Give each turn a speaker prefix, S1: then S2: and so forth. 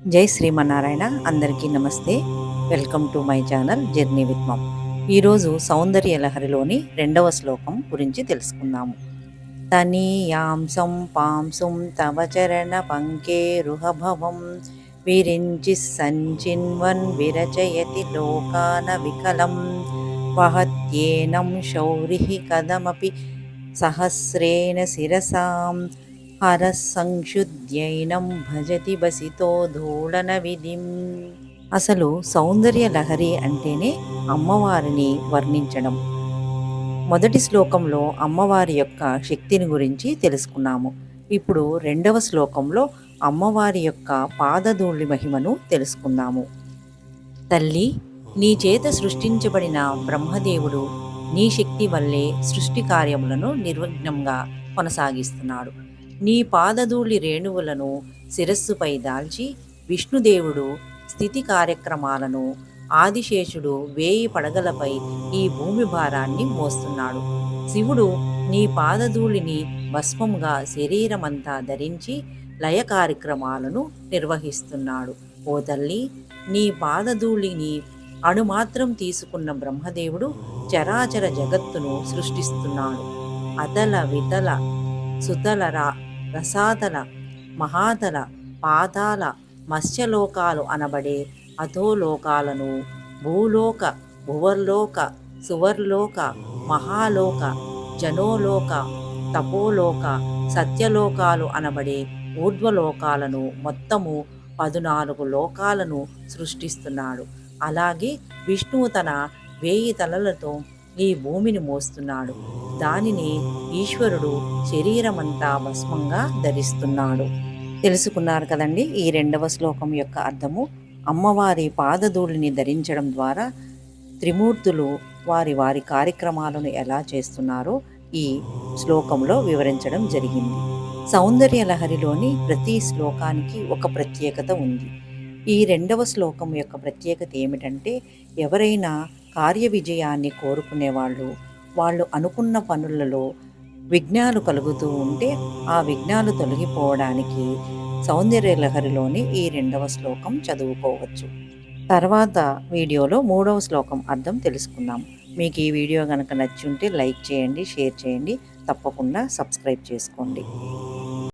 S1: జై శ్రీమన్నారాయణ. అందరికీ నమస్తే. Welcome to my channel journey with mom. ఈరోజు సౌందర్య లహరిలోని 2వ శ్లోకం గురించి తెలుసుకుందాము. తనీయాంసం పాంసుం తవ చరణ పంకేరుహభవం విరించి సంచిన్వన్ విరచయతి లోకాన వికలం వహత్యేనం శౌరిః కదమపి సహస్రేణ శిరసాం హరసంక్షుద్యైనం భజతి బసితో ధూళన విధిం. అసలు సౌందర్య లహరి అంటేనే అమ్మవారిని వర్ణించడం. మొదటి శ్లోకంలో అమ్మవారి యొక్క శక్తిని గురించి తెలుసుకున్నాము. ఇప్పుడు 2వ శ్లోకంలో అమ్మవారి యొక్క పాదధూళి మహిమను తెలుసుకుందాము. తల్లి, నీ చేత సృష్టించబడిన బ్రహ్మదేవుడు నీ శక్తి వల్లే సృష్టి కార్యములను నిర్విఘ్నంగా కొనసాగిస్తున్నాడు. నీ పాదధూళి రేణువులను శిరస్సుపై దాల్చి విష్ణుదేవుడు స్థితి కార్యక్రమాలను, ఆదిశేషుడు 1000 పడగలపై ఈ భూమి భారాన్ని మోస్తున్నాడు. శివుడు నీ పాదధూళిని భస్మంగా శరీరమంతా ధరించి లయ కార్యక్రమాలను నిర్వహిస్తున్నాడు. ఓ తల్లి, నీ పాదధూళిని అణుమాత్రం తీసుకున్న బ్రహ్మదేవుడు చరాచర జగత్తును సృష్టిస్తున్నాడు. అతల వితల సుతల రసాతల మహాతల పాతాల మత్స్యలోకాలు అనబడే అధోలోకాలను, భూలోక భువర్లోక సువర్లోక మహాలోక జనోలోక తపోలోక సత్యలోకాలు అనబడే ఊర్ధ్వలోకాలను మొత్తము 14 లోకాలను సృష్టిస్తున్నాడు. అలాగే విష్ణువు తన 1000 తలలతో ఈ భూమిని మోస్తున్నాడు. దానిని ఈశ్వరుడు శరీరమంతా భస్మంగా ధరిస్తున్నాడు. తెలుసుకున్నారు కదండి ఈ 2వ శ్లోకం యొక్క అర్థము. అమ్మవారి పాదధూళిని ధరించడం ద్వారా త్రిమూర్తులు వారి వారి కార్యక్రమాలను ఎలా చేస్తున్నారో ఈ శ్లోకంలో వివరించడం జరిగింది. సౌందర్య లహరిలోని ప్రతి శ్లోకానికి ఒక ప్రత్యేకత ఉంది. ఈ 2వ శ్లోకం యొక్క ప్రత్యేకత ఏమిటంటే, ఎవరైనా కార్య విజయాన్ని కోరుకునేవాళ్ళు, వాళ్ళు అనుకున్న పనులలో విఘ్నాలు కలుగుతూ ఉంటే ఆ విఘ్నాలు తొలగిపోవడానికి సౌందర్య లహరిలోని ఈ 2వ శ్లోకం చదువుకోవచ్చు. తర్వాత వీడియోలో 3వ శ్లోకం అర్థం తెలుసుకుందాం. మీకు ఈ వీడియో కనుక నచ్చి ఉంటే లైక్ చేయండి, షేర్ చేయండి, తప్పకుండా సబ్స్క్రైబ్ చేసుకోండి.